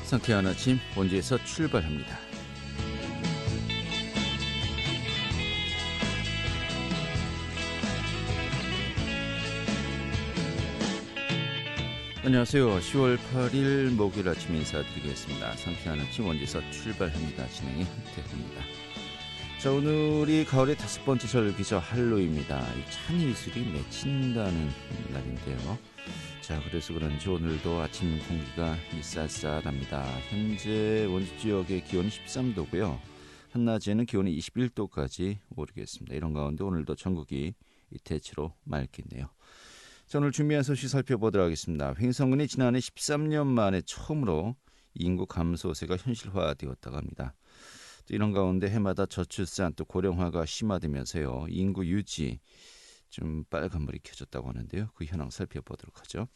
상쾌한 아침 원주에서 출발합니다. 안녕하세요. 10월 8일 목요일 아침 인사드리겠습니다. 상쾌한 아침 원주에서 출발합니다. 진행의 한태호입니다. 자, 오늘이 가을의 5번째 절기죠. 할로입니다. 이 찬이슬이 맺힌다는 날인데요. 자, 그래서 그런지 오늘도 아침 공기가 쌀쌀합니다. 현재 원주 지역의 기온이 13도고요. 한낮에는 기온이 21도까지 오르겠습니다. 이런 가운데 오늘도 전국이 대체로 맑겠네요. 자, 오늘 준비한 소식 살펴보도록 하겠습니다. 횡성군이 지난해 13년 만에 처음으로 인구 감소세가 현실화되었다고 합니다. 또 이런 가운데 해마다 저출산 또 고령화가 심화되면서요. 인구 유지 좀 빨간불이 켜졌다고 하는데요. 그 현황 살펴보도록 하죠.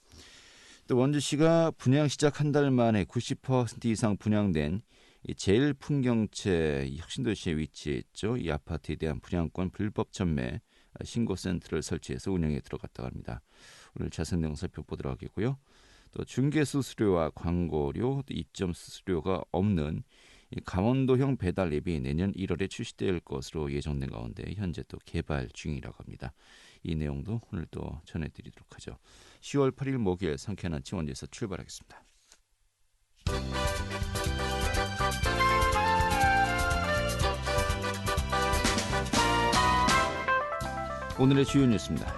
또 원주시가 분양 시작 한 달 만에 90% 이상 분양된 이 제일 풍경채 혁신도시에 위치했죠. 이 아파트에 대한 분양권 불법 전매 신고센터를 설치해서 운영에 들어갔다고 합니다. 오늘 자세한 내용 살펴보도록 하겠고요. 또 중개수수료와 광고료, 또 입점 수수료가 없는 이 강원도형 배달 앱이 내년 1월에 출시될 것으로 예정된 가운데 현재 또 개발 중이라고 합니다. 이 내용도 오늘 또 전해드리도록 하죠. 10월 8일 목요일 상쾌한 아침 원주에서 출발하겠습니다. 오늘의 주요 뉴스입니다.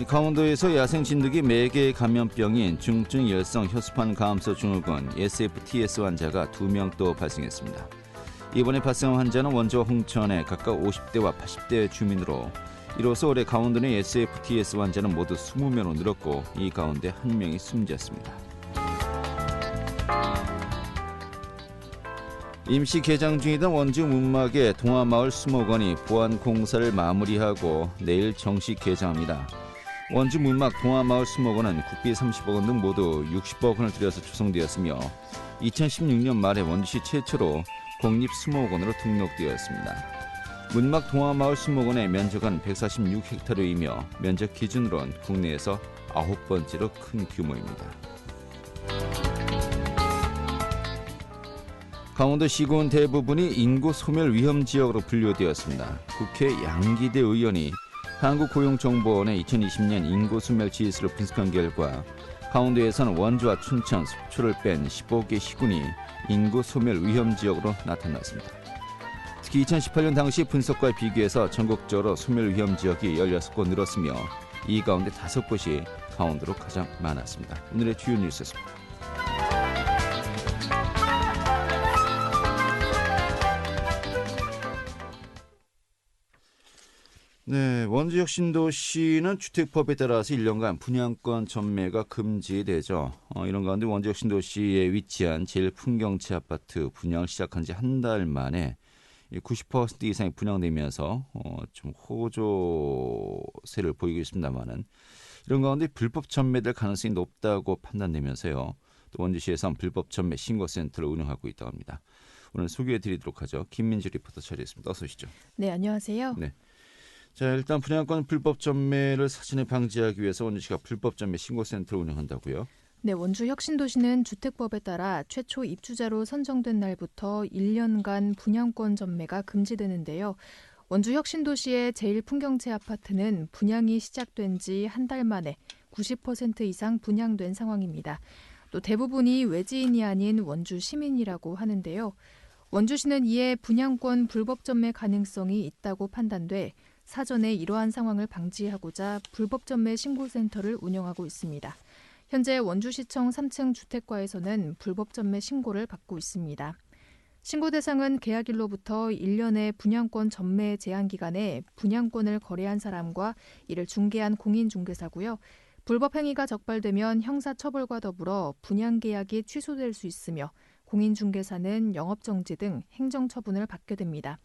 강원도에서 야생 진드기 매개 감염병인 중증 열성 혈소판 감소 증후군 SFTS 환자가 2명 또 발생했습니다. 이번에 발생한 환자는 원주와 홍천의 각각 50대와 80대 주민으로 이로써 올해 강원도 내 SFTS 환자는 모두 20명으로 늘었고 이 가운데 1명이 숨졌습니다. 임시 개장 중이던 원주 문막의 동화마을 수목원이 보안 공사를 마무리하고 내일 정식 개장합니다. 원주 문막 동화마을 수목원은 국비 30억 원 등 모두 60억 원을 들여서 조성되었으며 2016년 말에 원주시 최초로 공립수목원으로 등록되었습니다. 문막 동화마을 수목원의 면적은 146헥타르이며 면적 기준으로는 국내에서 9번째로 큰 규모입니다. 강원도 시군 대부분이 인구 소멸 위험 지역으로 분류되었습니다. 국회 양기대 의원이 한국고용정보원의 2020년 인구 소멸 지수를 분석한 결과 강원도에서는 원주와 춘천, 속초를 뺀 15개 시군이 인구 소멸 위험 지역으로 나타났습니다. 특히 2018년 당시 분석과 비교해서 전국적으로 소멸 위험 지역이 16곳 늘었으며 이 가운데 5곳이 강원도로 가장 많았습니다. 오늘의 주요 뉴스였습니다. 네, 원주혁신도시는 주택법에 따라서 1년간 분양권 전매가 금지되죠. 이런 가운데 원주혁신도시에 위치한 제일풍경채 아파트 분양을 시작한 지 한 달 만에 90% 이상이 분양되면서 좀 호조세를 보이고 있습니다만은 이런 가운데 불법 전매될 가능성이 높다고 판단되면서요. 또 원주시에서는 불법 전매 신고센터를 운영하고 있다고 합니다. 오늘 소개해드리도록 하죠. 김민주 리포터 처리했습니다. 어서 오시죠. 네, 안녕하세요. 네. 자, 일단 분양권 불법 전매를 사전에 방지하기 위해서 원주시가 불법 전매 신고센터를 운영한다고요? 네, 원주 혁신도시는 주택법에 따라 최초 입주자로 선정된 날부터 1년간 분양권 전매가 금지되는데요. 원주 혁신도시의 제일풍경채 아파트는 분양이 시작된 지 한 달 만에 90% 이상 분양된 상황입니다. 또 대부분이 외지인이 아닌 원주 시민이라고 하는데요. 원주시는 이에 분양권 불법 전매 가능성이 있다고 판단돼 사전에 이러한 상황을 방지하고자 불법 전매 신고센터를 운영하고 있습니다. 현재 원주시청 3층 주택과에서는 불법 전매 신고를 받고 있습니다. 신고 대상은 계약일로부터 1년의 분양권 전매 제한 기간에 분양권을 거래한 사람과 이를 중개한 공인중개사고요. 불법 행위가 적발되면 형사처벌과 더불어 분양계약이 취소될 수 있으며 공인중개사는 영업정지 등 행정처분을 받게 됩니다.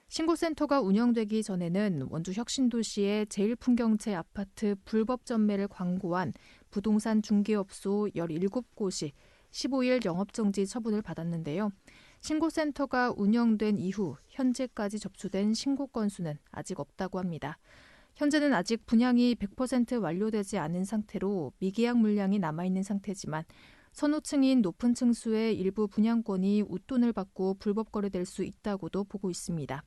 신고센터가 운영되기 전에는 원주 혁신도시의 제일풍경채 아파트 불법 전매를 광고한 부동산 중개업소 17곳이 15일 영업정지 처분을 받았는데요. 신고센터가 운영된 이후 현재까지 접수된 신고 건수는 아직 없다고 합니다. 현재는 아직 분양이 100% 완료되지 않은 상태로 미계약 물량이 남아있는 상태지만 선호층인 높은 층수의 일부 분양권이 웃돈을 받고 불법 거래될 수 있다고도 보고 있습니다.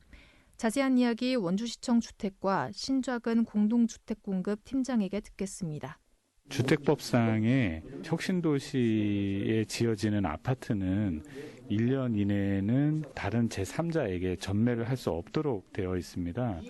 자세한 이야기 원주시청 주택과 신좌근 공동주택공급 팀장에게 듣겠습니다. 주택법상에 혁신도시에 지어지는 아파트는 1년 이내에는 다른 제3자에게 전매를 할 수 없도록 되어 있습니다.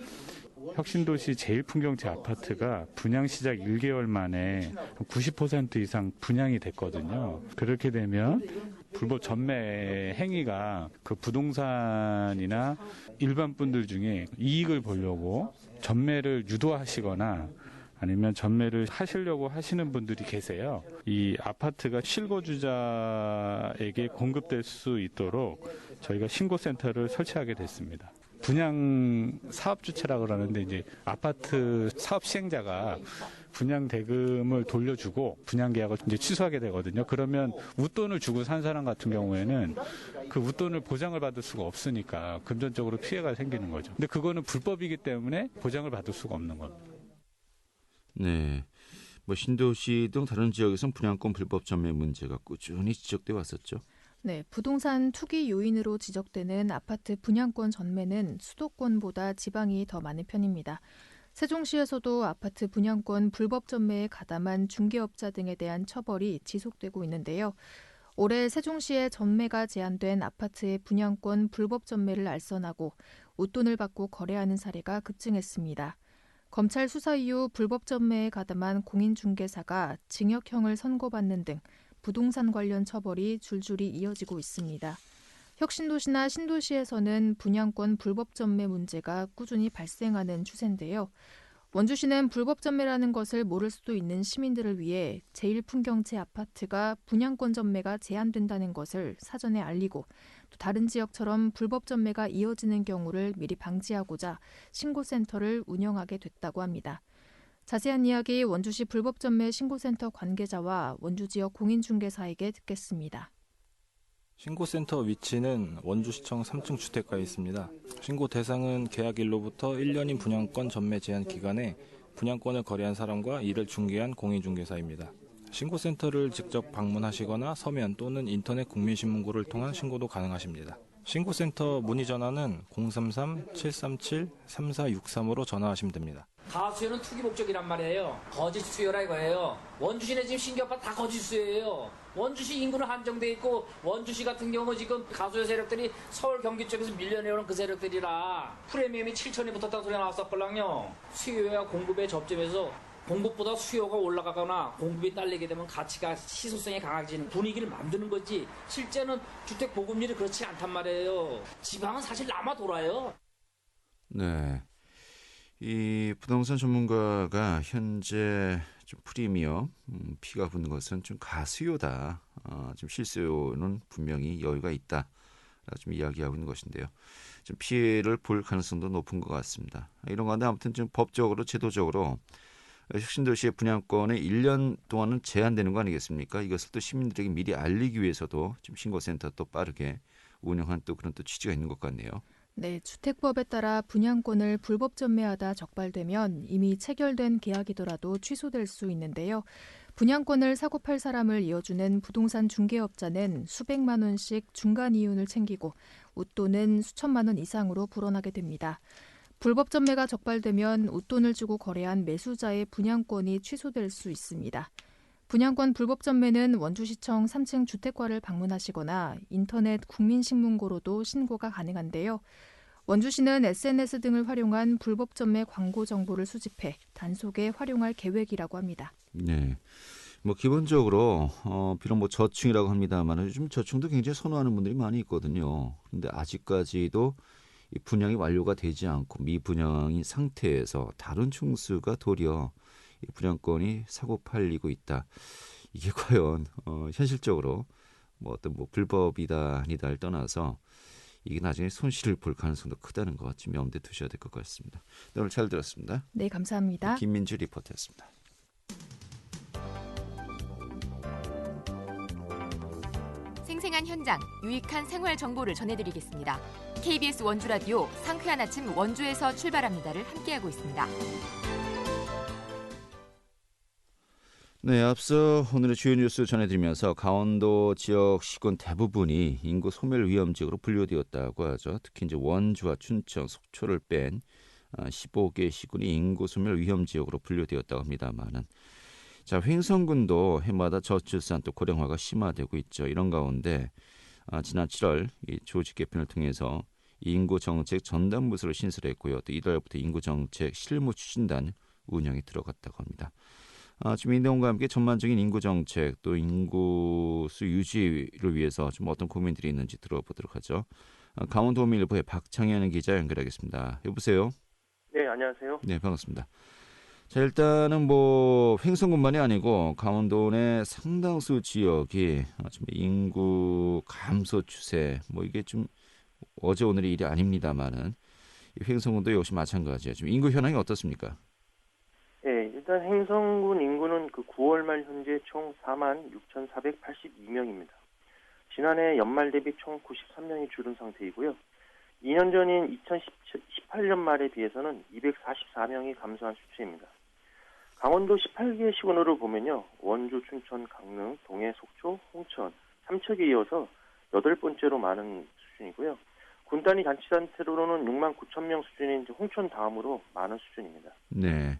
혁신도시 제1풍경채 아파트가 분양 시작 1개월 만에 90% 이상 분양이 됐거든요. 그렇게 되면 불법 전매 행위가 그 부동산이나 일반 분들 중에 이익을 보려고 전매를 유도하시거나 아니면 전매를 하시려고 하시는 분들이 계세요. 이 아파트가 실거주자에게 공급될 수 있도록 저희가 신고센터를 설치하게 됐습니다. 분양 사업주체라고 그러는데 이제 아파트 사업 시행자가 분양 대금을 돌려주고 분양 계약을 이제 취소하게 되거든요. 그러면 웃돈을 주고 산 사람 같은 경우에는 그 웃돈을 보장을 받을 수가 없으니까 금전적으로 피해가 생기는 거죠. 근데 그거는 불법이기 때문에 보장을 받을 수가 없는 겁니다. 네, 신도시 등 다른 지역에선 분양권 불법 전매 문제가 꾸준히 지적돼 왔었죠. 네, 부동산 투기 요인으로 지적되는 아파트 분양권 전매는 수도권보다 지방이 더 많은 편입니다. 세종시에서도 아파트 분양권 불법 전매에 가담한 중개업자 등에 대한 처벌이 지속되고 있는데요. 올해 세종시에 전매가 제한된 아파트의 분양권 불법 전매를 알선하고 웃돈을 받고 거래하는 사례가 급증했습니다. 검찰 수사 이후 불법 전매에 가담한 공인중개사가 징역형을 선고받는 등 부동산 관련 처벌이 줄줄이 이어지고 있습니다. 혁신도시나 신도시에서는 분양권 불법 전매 문제가 꾸준히 발생하는 추세인데요. 원주시는 불법 전매라는 것을 모를 수도 있는 시민들을 위해 제1풍경채 아파트가 분양권 전매가 제한된다는 것을 사전에 알리고 또 다른 지역처럼 불법 전매가 이어지는 경우를 미리 방지하고자 신고센터를 운영하게 됐다고 합니다. 자세한 이야기 원주시 불법 전매 신고센터 관계자와 원주 지역 공인중개사에게 듣겠습니다. 신고센터 위치는 원주시청 3층 주택가에 있습니다. 신고 대상은 계약일로부터 1년인 분양권 전매 제한 기간에 분양권을 거래한 사람과 이를 중개한 공인중개사입니다. 신고센터를 직접 방문하시거나 서면 또는 인터넷 국민신문고를 통한 신고도 가능하십니다. 신고센터 문의 전화는 033-737-3463으로 전화하시면 됩니다. 가수요는 투기 목적이란 말이에요. 거짓 수요라 이거예요. 원주시내 지금 신규 아파트 다 거짓 수요예요. 원주시 인구는 한정돼 있고 원주시 같은 경우 지금 가수요 세력들이 서울 경기 쪽에서 밀려내오는 그 세력들이라 프리미엄이 7천이 붙었다는 소리가 나왔었걸랑요. 수요와 공급의 접점에서 공급보다 수요가 올라가거나 공급이 딸리게 되면 가치가 희소성이 강해지는 분위기를 만드는 거지 실제는 주택 보급률이 그렇지 않단 말이에요. 지방은 사실 남아 돌아요. 네, 이 부동산 전문가가 현재 좀 프리미엄 피가 붙는 것은 좀 가수요다. 좀 실수요는 분명히 여유가 있다. 좀 이야기하고 있는 것인데요. 좀 피해를 볼 가능성도 높은 것 같습니다. 이런 건데 아무튼 좀 법적으로 제도적으로 혁신도시의 분양권에 1년 동안은 제한되는 거 아니겠습니까? 이것을 또 시민들에게 미리 알리기 위해서도 좀 신고센터 또 빠르게 운영한 또 그런 또 취지가 있는 것 같네요. 네, 주택법에 따라 분양권을 불법 전매하다 적발되면 이미 체결된 계약이더라도 취소될 수 있는데요. 분양권을 사고 팔 사람을 이어주는 부동산 중개업자는 수백만 원씩 중간 이윤을 챙기고 웃돈은 수천만 원 이상으로 불어나게 됩니다. 불법 전매가 적발되면 웃돈을 주고 거래한 매수자의 분양권이 취소될 수 있습니다. 분양권 불법 전매는 원주시청 3층 주택과를 방문하시거나 인터넷 국민신문고로도 신고가 가능한데요. 원주시는 SNS 등을 활용한 불법 전매 광고 정보를 수집해 단속에 활용할 계획이라고 합니다. 네, 기본적으로 비록 저층이라고 합니다만 요즘 저층도 굉장히 선호하는 분들이 많이 있거든요. 그런데 아직까지도 이 분양이 완료가 되지 않고 미분양인 상태에서 다른 층수가 도리어 이 분양권이 사고 팔리고 있다. 이게 과연 현실적으로 불법이다 아니다를 떠나서 이게 나중에 손실을 볼 가능성도 크다는 것 좀 염두에 두셔야 될 것 같습니다. 네, 오늘 잘 들었습니다. 네, 감사합니다. 김민주 리포터였습니다. 생생한 현장, 유익한 생활 정보를 전해드리겠습니다. KBS 원주 라디오 상쾌한 아침 원주에서 출발합니다를 함께하고 있습니다. 네, 앞서 오늘의 주요 뉴스 전해드리면서 강원도 지역 시군 대부분이 인구 소멸 위험 지역으로 분류되었다고 하죠. 특히 이제 원주와 춘천, 속초를 뺀 15개 시군이 인구 소멸 위험 지역으로 분류되었다고 합니다만은, 자, 횡성군도 해마다 저출산 또 고령화가 심화되고 있죠. 이런 가운데 지난 7월 이 조직 개편을 통해서 인구 정책 전담 부서를 신설했고요. 또 이달부터 인구 정책 실무 추진단 운영에 들어갔다고 합니다. 지금 인대원과 함께 전반적인 인구 정책 또 인구수 유지를 위해서 좀 어떤 고민들이 있는지 들어보도록 하죠. 강원도민일보의 박창현 기자 연결하겠습니다. 여보세요. 네, 안녕하세요. 네, 반갑습니다. 자, 일단은 뭐 횡성군만이 아니고 강원도 내 상당수 지역이 좀 인구 감소 추세, 뭐 이게 좀 어제 오늘의 일이 아닙니다만은 횡성군도 역시 마찬가지예요. 지금 인구 현황이 어떻습니까? 네, 일단 횡성군 인구는 그 9월 말 현재 총 46,482명입니다. 지난해 연말 대비 총 93명이 줄은 상태이고요. 2년 전인 2018년 말에 비해서는 244명이 감소한 수치입니다. 강원도 18개 시군으로 보면요. 원주, 춘천, 강릉, 동해, 속초, 홍천, 삼척에 이어서 8번째로 많은 수준이고요. 군 단위 자치단체로는 6만 9천 명 수준인 홍천 다음으로 많은 수준입니다. 네.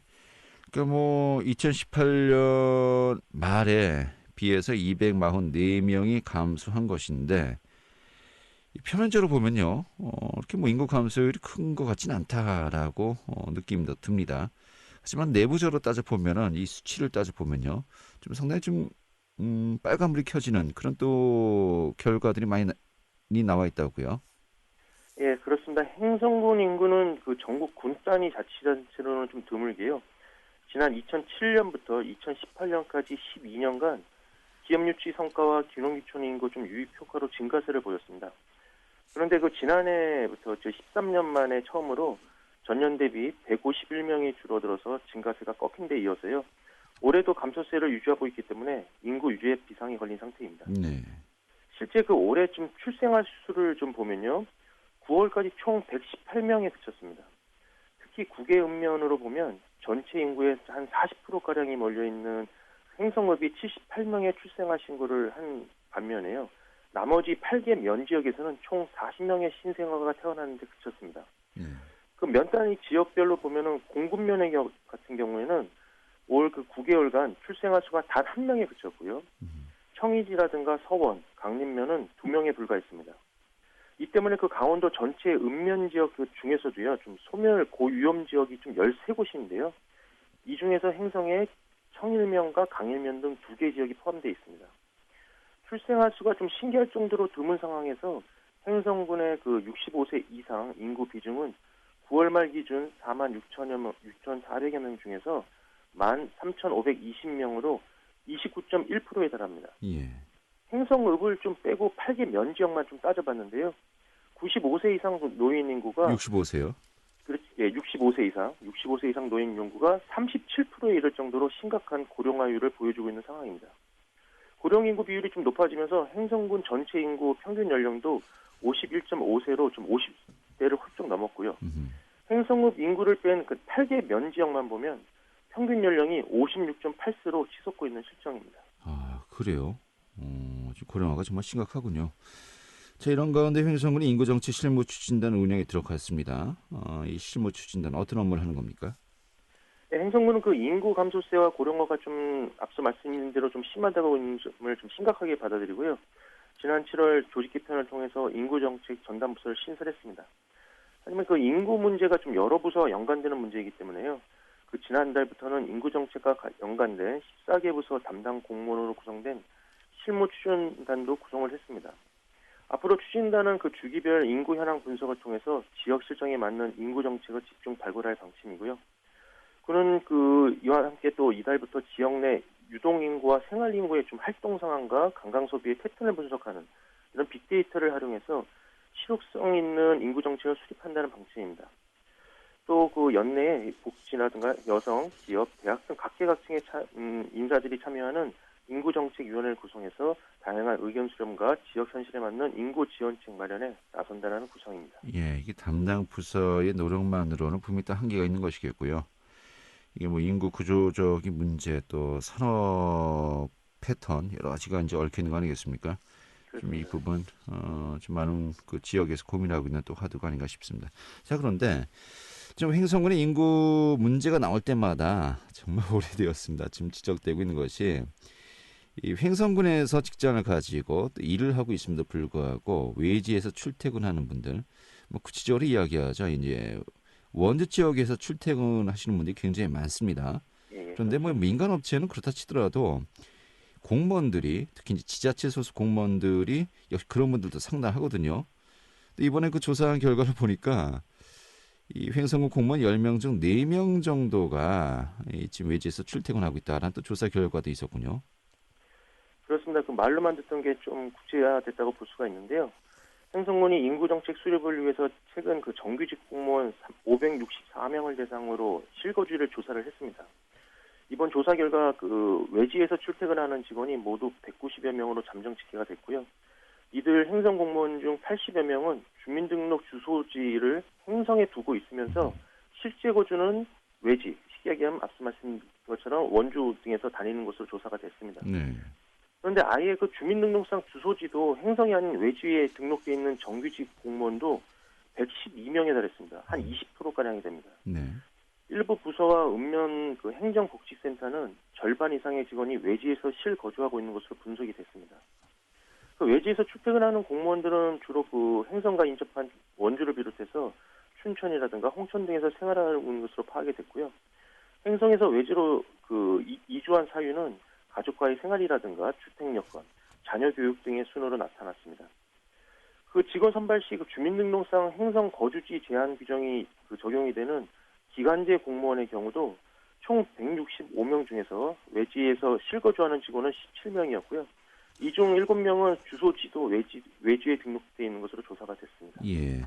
그러니까 뭐 2018년 말에 비해서 244명이 감소한 것인데 표면적으로 보면요, 이렇게 뭐 인구 감소율이 큰 것 같지는 않다라고 느낌도 듭니다. 하지만 내부적으로 따져 보면은 이 수치를 따져 보면요, 좀 상당히 좀 빨간불이 켜지는 그런 또 결과들이 많이 나와 있다고요. 예, 그렇습니다. 횡성군 인구는 그 전국 군 단위 자치단체로는 좀 드물게요. 지난 2007년부터 2018년까지 12년간 기업 유치 성과와 귀농귀촌 인구 좀 유입 효과로 증가세를 보였습니다. 그런데 그 지난해부터 13년 만에 처음으로 전년 대비 151명이 줄어들어서 증가세가 꺾인 데 이어서요. 올해도 감소세를 유지하고 있기 때문에 인구 유지에 비상이 걸린 상태입니다. 네. 실제 그 올해 좀 출생아 수를 좀 보면요. 9월까지 총 118명에 그쳤습니다. 특히 국외 읍면으로 보면 전체 인구의 한 40%가량이 몰려있는 횡성읍이 78명의 출생아 신고를 한 반면에요. 나머지 8개 면 지역에서는 총 40명의 신생아가 태어났는데 그쳤습니다. 그 면 단위 지역별로 보면은 공군면의 같은 경우에는 올 그 9개월간 출생아 수가 단 1명에 그쳤고요. 청이지라든가 서원, 강림면은 2명에 불과했습니다. 이 때문에 그 강원도 전체 읍면 지역 그 중에서도요, 좀 소멸 고위험 지역이 좀 13곳인데요. 이 중에서 횡성에 청일면과 강일면 등 2개 지역이 포함되어 있습니다. 출생아 수가 좀 신기할 정도로 드문 상황에서 횡성군의 그 65세 이상 인구 비중은 9월 말 기준 46,400여 명 중에서 13,520명으로 29.1%에 달합니다. 예. 횡성읍을 좀 빼고 8개 면 지역만 좀 따져봤는데요. 95세 이상 노인 인구가 65세요? 그렇지, 예, 65세 이상 노인 인구가 37%에 이를 정도로 심각한 고령화율을 보여주고 있는 상황입니다. 고령 인구 비율이 좀 높아지면서 횡성군 전체 인구 평균 연령도 51.5세로 좀 50대를 훌쩍 넘었고요. 횡성읍 인구를 뺀 그 8개 면 지역만 보면 평균 연령이 56.8세로 치솟고 있는 실정입니다. 아, 그래요? 지금 고령화가 정말 심각하군요. 자, 이런 가운데 횡성군이 인구정책 실무추진단 운영에 들어갔습니다. 이 실무추진단 어떤 업무를 하는 겁니까? 네, 횡성군은 그 인구 감소세와 고령화가 좀 앞서 말씀드린 대로 좀 심하다고 있는 점을 좀 심각하게 받아들이고요. 지난 7월 조직 개편을 통해서 인구정책 전담 부서를 신설했습니다. 하지만 그 인구 문제가 좀 여러 부서와 연관되는 문제이기 때문에요. 그 지난달부터는 인구정책과 연관된 14개 부서 담당 공무원으로 구성된 실무추진단도 구성을 했습니다. 앞으로 추진단은 그 주기별 인구 현황 분석을 통해서 지역 실정에 맞는 인구 정책을 집중 발굴할 방침이고요. 그는 이와 함께 또 이달부터 지역 내 유동 인구와 생활 인구의 좀 활동 상황과 관광 소비의 패턴을 분석하는 이런 빅데이터를 활용해서 실효성 있는 인구 정책을 수립한다는 방침입니다. 또 그 연내에 복지라든가 여성, 기업, 대학 등 각계각층의 인사들이 참여하는 인구정책위원회를 구성해서 다양한 의견 수렴과 지역 현실에 맞는 인구 지원책 마련에 나선다라는 구상입니다. 예, 이게 담당 부서의 노력만으로는 분명히 또 한계가 있는 것이겠고요. 이게 뭐 인구 구조적인 문제 또 산업 패턴 여러 가지가 이제 얽혀 있는 거 아니겠습니까? 좀 이 부분 좀 많은 그 지역에서 고민하고 있는 또 화두가 아닌가 싶습니다. 자, 그런데 좀 횡성군의 인구 문제가 나올 때마다 정말 오래되었습니다. 지금 지적되고 있는 것이 이 횡성군에서 직장을 가지고 또 일을 하고 있음에도 불구하고 외지에서 출퇴근하는 분들, 뭐 구체적으로 이야기하자 이제 원주 지역에서 출퇴근하시는 분들이 굉장히 많습니다. 그런데 뭐 민간 업체는 그렇다 치더라도 공무원들이 특히 이제 지자체 소속 공무원들이 역시 그런 분들도 상당하거든요. 근데 이번에 그 조사한 결과를 보니까 이 횡성군 공무원 10명 중 4명 정도가 지금 외지에서 출퇴근하고 있다라는 또 조사 결과도 있었군요. 그렇습니다. 그 말로만 듣던 게 좀 구체화됐다고 볼 수가 있는데요. 횡성군이 인구정책 수립을 위해서 최근 그 정규직 공무원 564명을 대상으로 실거주를 조사를 했습니다. 이번 조사 결과 그 외지에서 출퇴근하는 직원이 모두 190여 명으로 잠정 집계가 됐고요. 이들 행성 공무원 중 80여 명은 주민등록 주소지를 행성에 두고 있으면서 실제 거주는 외지, 쉽게 얘기하면 앞서 말씀드린 것처럼 원주 등에서 다니는 것으로 조사가 됐습니다. 네. 그런데 아예 그 주민등록상 주소지도 행성이 아닌 외지에 등록돼 있는 정규직 공무원도 112명에 달했습니다. 한 20%가량이 됩니다. 네. 일부 부서와 읍면 그 행정복지센터는 절반 이상의 직원이 외지에서 실거주하고 있는 것으로 분석이 됐습니다. 그 외지에서 출퇴근하는 공무원들은 주로 그 행성과 인접한 원주를 비롯해서 춘천이라든가 홍천 등에서 생활하고 있는 것으로 파악이 됐고요. 행성에서 외지로 그 이주한 사유는 가족과의 생활이라든가 주택 여건, 자녀 교육 등의 순으로 나타났습니다. 그 직원 선발 시 그 주민등록상 행성 거주지 제한 규정이 그 적용이 되는 기간제 공무원의 경우도 총 165명 중에서 외지에서 실거주하는 직원은 17명이었고요. 이 중 7명은 주소지도 외지에 등록되어 있는 것으로 조사가 됐습니다. 예.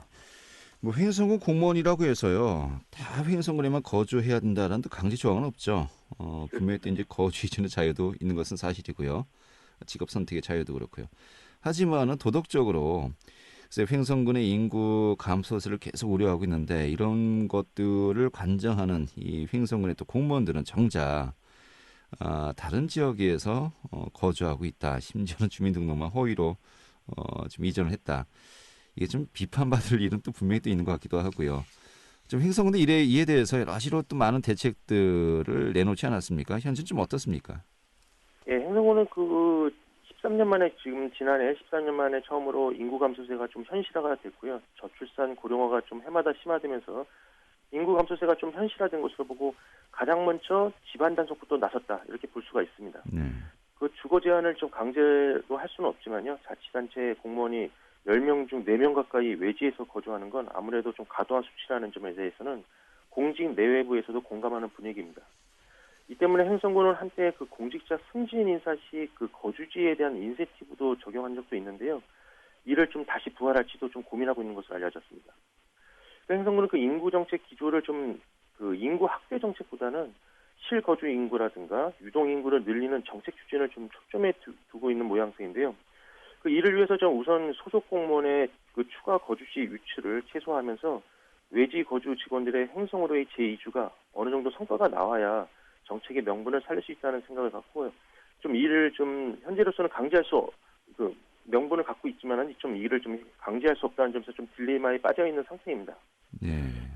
뭐 횡성군 공무원이라고 해서요. 다 횡성군에만 거주해야 된다는 강제 조항은 없죠. 분명히 또 이제 거주 이전의 자유도 있는 것은 사실이고요. 직업 선택의 자유도 그렇고요. 하지만은 도덕적으로 횡성군의 인구 감소세를 계속 우려하고 있는데 이런 것들을 관장하는 이 횡성군의 또 공무원들은 정작 다른 지역에서 거주하고 있다. 심지어는 주민등록만 허위로 좀 이전을 했다. 이게 좀 비판받을 일은 또 분명히 또 있는 것 같기도 하고요. 좀 횡성군의 이에 대해서 여러 가지로 또 많은 대책들을 내놓지 않았습니까? 현재 좀 어떻습니까? 예, 횡성군은 그 13년 만에 지난해 13년 만에 처음으로 인구 감소세가 좀 현실화가 됐고요. 저출산 고령화가 좀 해마다 심화되면서 인구 감소세가 좀 현실화된 것으로 보고 가장 먼저 집안 단속부터 나섰다 이렇게 볼 수가 있습니다. 네. 그 주거 제한을 좀 강제로 할 수는 없지만요. 자치단체 공무원이 10명 중 4명 가까이 외지에서 거주하는 건 아무래도 좀 과도한 수치라는 점에 대해서는 공직 내외부에서도 공감하는 분위기입니다. 이 때문에 횡성군은 한때 그 공직자 승진 인사 시 그 거주지에 대한 인센티브도 적용한 적도 있는데요. 이를 좀 다시 부활할지도 좀 고민하고 있는 것으로 알려졌습니다. 횡성군은 그 인구 정책 기조를 좀 그 인구 확대 정책보다는 실거주 인구라든가 유동 인구를 늘리는 정책 추진을 좀 초점에 두고 있는 모양새인데요. 그 이를 위해서 좀 우선 소속 공무원의 그 추가 거주지 유치를 최소화하면서 외지 거주 직원들의 횡성으로의 재이주가 어느 정도 성과가 나와야 정책의 명분을 살릴 수 있다는 생각을 갖고요. 좀 이를 좀 현재로서는 명분을 갖고 있지만은 좀 이를 좀 강제할 수 없다는 점에서 좀 딜레마에 빠져 있는 상태입니다. 네.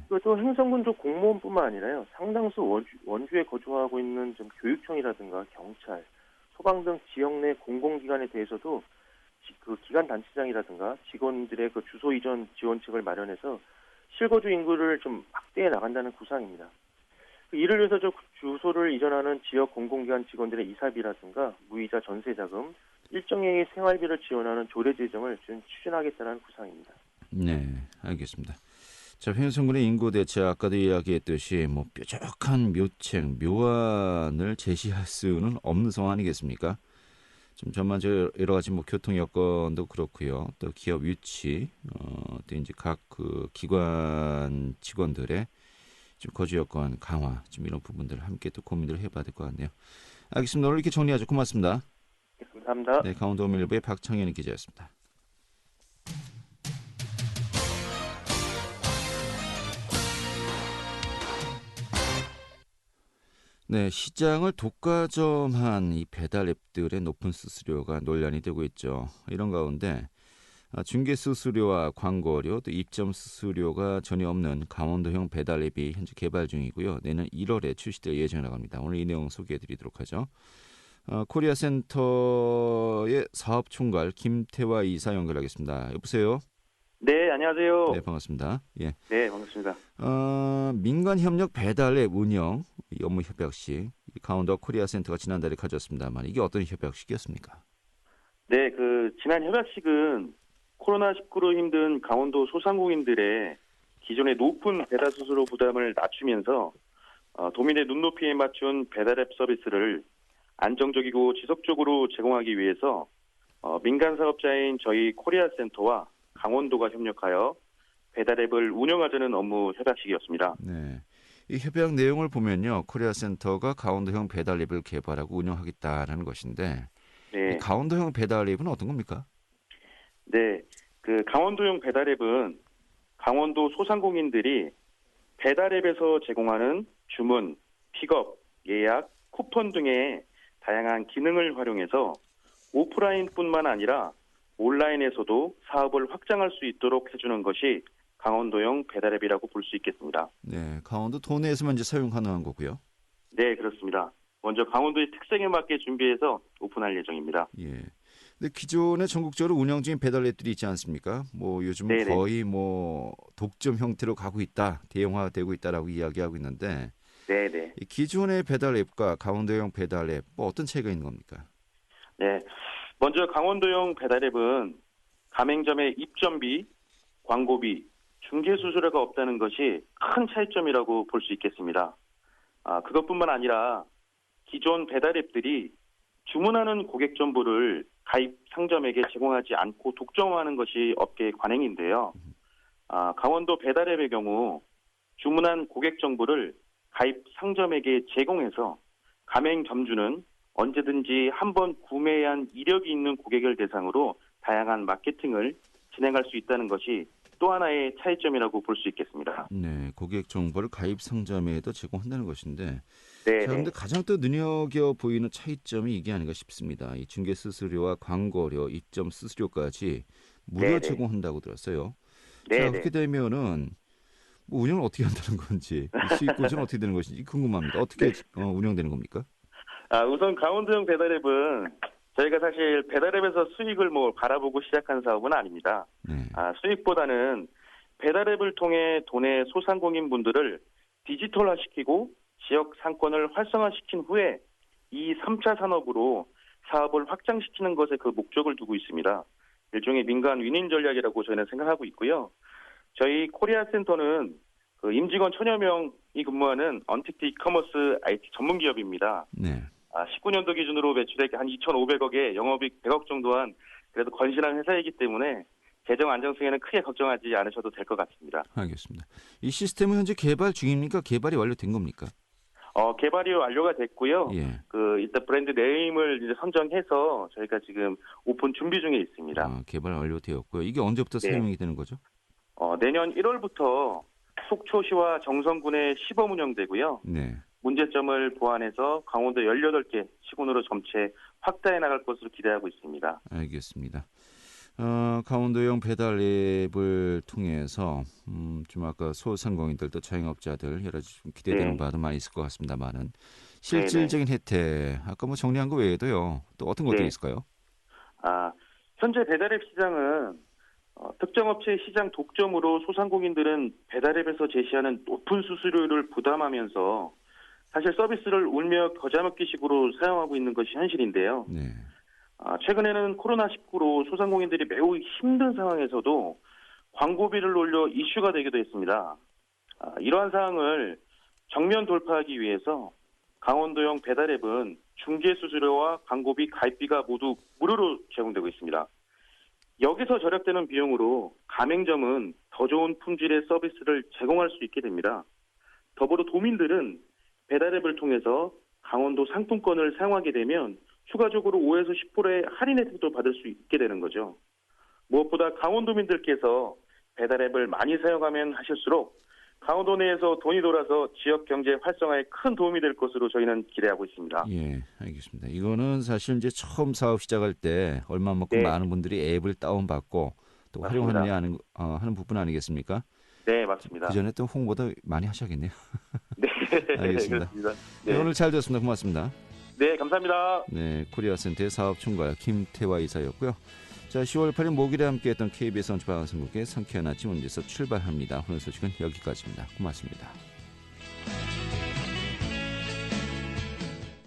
그리고 또 횡성군도 공무원뿐만 아니라요. 상당수 원주에 거주하고 있는 좀 교육청이라든가 경찰, 소방 등 지역 내 공공기관에 대해서도 그 기관 단체장이라든가 직원들의 그 주소 이전 지원책을 마련해서 실거주 인구를 좀 확대해 나간다는 구상입니다. 이를 위해서 주소를 이전하는 지역 공공기관 직원들의 이사비라든가 무이자 전세자금, 일정의 생활비를 지원하는 조례 제정을 좀 추진하겠다는 구상입니다. 네, 알겠습니다. 자, 횡성군의 인구 대책 아까도 이야기했듯이 뭐 뾰족한 묘책, 묘안을 제시할 수는 없는 상황 아니겠습니까? 좀 전반적으로 여러 가지 뭐 교통 여건도 그렇고요. 또 기업 유치, 또 이제 각 그 기관 직원들의 좀 거주 여건 강화, 좀 이런 부분들을 함께 또 고민을 해봐야 될 것 같네요. 알겠습니다. 오늘 이렇게 정리하죠. 고맙습니다. 네, 감사합니다. 네, 강원도일보의 박창현 기자였습니다. 네, 시장을 독과점한 이 배달 앱들의 높은 수수료가 논란이 되고 있죠. 이런 가운데 중개 수수료와 광고료, 또 입점 수수료가 전혀 없는 강원도형 배달 앱이 현재 개발 중이고요. 내년 1월에 출시될 예정이라고 합니다. 오늘 이 내용 소개해드리도록 하죠. 코리아 센터의 사업 총괄 김태화 이사 연결하겠습니다. 여보세요? 네, 안녕하세요. 네, 반갑습니다. 예. 네, 반갑습니다. 민간 협력 배달 앱 운영 이 업무 협약식 강원도 코리아 센터가 지난달에 가졌습니다만 이게 어떤 협약식이었습니까? 네, 지난 협약식은 코로나19로 힘든 강원도 소상공인들의 기존의 높은 배달 수수료 부담을 낮추면서 도민의 눈높이에 맞춘 배달앱 서비스를 안정적이고 지속적으로 제공하기 위해서 민간 사업자인 저희 코리아 센터와 강원도가 협력하여 배달앱을 운영하자는 업무 협약식이었습니다. 네. 이 협약 내용을 보면요. 코리아 센터가 강원도형 배달 앱을 개발하고 운영하겠다라는 것인데 네. 이 강원도형 배달 앱은 어떤 겁니까? 네, 강원도용 배달앱은 강원도 소상공인들이 배달앱에서 제공하는 주문, 픽업, 예약, 쿠폰 등의 다양한 기능을 활용해서 오프라인뿐만 아니라 온라인에서도 사업을 확장할 수 있도록 해주는 것이 강원도용 배달앱이라고 볼 수 있겠습니다. 네, 강원도 도내에서만 이제 사용 가능한 거고요. 네, 그렇습니다. 먼저 강원도의 특성에 맞게 준비해서 오픈할 예정입니다. 예. 근데 기존에 전국적으로 운영 중인 배달 앱들이 있지 않습니까? 뭐 요즘은 네네. 거의 뭐 독점 형태로 가고 있다, 대형화되고 있다라고 이야기하고 있는데 네. 이 기존의 배달 앱과 강원도형 배달 앱 뭐 어떤 차이가 있는 겁니까? 네, 먼저 강원도용 배달앱은 가맹점의 입점비, 광고비, 중개 수수료가 없다는 것이 큰 차이점이라고 볼 수 있겠습니다. 그것뿐만 아니라 기존 배달앱들이 주문하는 고객 정보를 가입 상점에게 제공하지 않고 독점하는 것이 업계의 관행인데요. 강원도 배달앱의 경우 주문한 고객 정보를 가입 상점에게 제공해서 가맹점주는 언제든지 한번 구매한 이력이 있는 고객을 대상으로 다양한 마케팅을 진행할 수 있다는 것이 또 하나의 차이점이라고 볼 수 있겠습니다. 네, 고객 정보를 가입 상점에도 제공한다는 것인데 네. 자, 그런데 가장 또 눈여겨 보이는 차이점이 이게 아닌가 싶습니다. 이 중개 수수료와 광고료, 입점 수수료까지 무료 네네. 제공한다고 들었어요. 네. 자, 그렇게 되면은 뭐 운영을 어떻게 한다는 건지, 수익 구조는 어떻게 되는 것인지 궁금합니다. 어떻게 운영되는 겁니까? 우선 강원도용 배달앱은 저희가 사실 배달앱에서 수익을 바라보고 시작한 사업은 아닙니다. 네. 수익보다는 배달앱을 통해 도내 소상공인분들을 디지털화시키고 지역 상권을 활성화시킨 후에 이 3차 산업으로 사업을 확장시키는 것에 그 목적을 두고 있습니다. 일종의 민간 윈윈 전략이라고 저희는 생각하고 있고요. 저희 코리아 센터는 임직원 1000여 명이 근무하는 언택트 이커머스 IT 전문 기업입니다. 네. 19년도 기준으로 매출액 한 2,500억에 영업이익 100억 정도 한 그래도 건실한 회사이기 때문에 재정 안정성에는 크게 걱정하지 않으셔도 될 것 같습니다. 알겠습니다. 이 시스템은 현재 개발 중입니까? 개발이 완료된 겁니까? 개발이 완료가 됐고요. 예. 일단 브랜드 네임을 이제 선정해서 저희가 지금 오픈 준비 중에 있습니다. 개발 완료되었고요. 이게 언제부터 네. 사용이 되는 거죠? 내년 1월부터 속초시와 정선군에 시범 운영되고요. 네. 문제점을 보완해서 강원도 18개 시군으로 점체 확대해 나갈 것으로 기대하고 있습니다. 알겠습니다. 강원도형 배달 앱을 통해서 좀 아까 소상공인들 또 자영업자들 여러 가지 좀 기대되는 네. 바도 많이 있을 것 같습니다만은 실질적인 혜택 아까 뭐 정리한 거 외에도요 또 어떤 것들이 네. 있을까요? 현재 배달앱 시장은 특정 업체의 시장 독점으로 소상공인들은 배달앱에서 제시하는 높은 수수료를 부담하면서 사실 서비스를 울며 겨자 먹기식으로 사용하고 있는 것이 현실인데요. 네. 최근에는 코로나19로 소상공인들이 매우 힘든 상황에서도 광고비를 올려 이슈가 되기도 했습니다. 이러한 상황을 정면 돌파하기 위해서 강원도형 배달앱은 중개 수수료와 광고비, 가입비가 모두 무료로 제공되고 있습니다. 여기서 절약되는 비용으로 가맹점은 더 좋은 품질의 서비스를 제공할 수 있게 됩니다. 더불어 도민들은 배달앱을 통해서 강원도 상품권을 사용하게 되면 추가적으로 5에서 10%의 할인 혜택도 받을 수 있게 되는 거죠. 무엇보다 강원도민들께서 배달앱을 많이 사용하면 하실수록 강원도 내에서 돈이 돌아서 지역 경제 활성화에 큰 도움이 될 것으로 저희는 기대하고 있습니다. 예, 알겠습니다. 이거는 사실 이제 처음 사업 시작할 때 얼마만큼 네. 많은 분들이 앱을 다운받고 또 맞습니다. 활용하느냐 하는 부분 아니겠습니까? 네, 맞습니다. 그 전에 또 홍보도 많이 하셔야겠네요. 네, 알겠습니다. 그렇습니다. 네, 네. 오늘 잘 됐습니다. 고맙습니다. 네, 감사합니다. 네, 코리아센터의 사업총괄 김태화 이사였고요. 자, 10월 8일 목요일에 함께했던 KBS 원주방송국의 상쾌한 아침 원주에서 출발합니다. 오늘 소식은 여기까지입니다. 고맙습니다.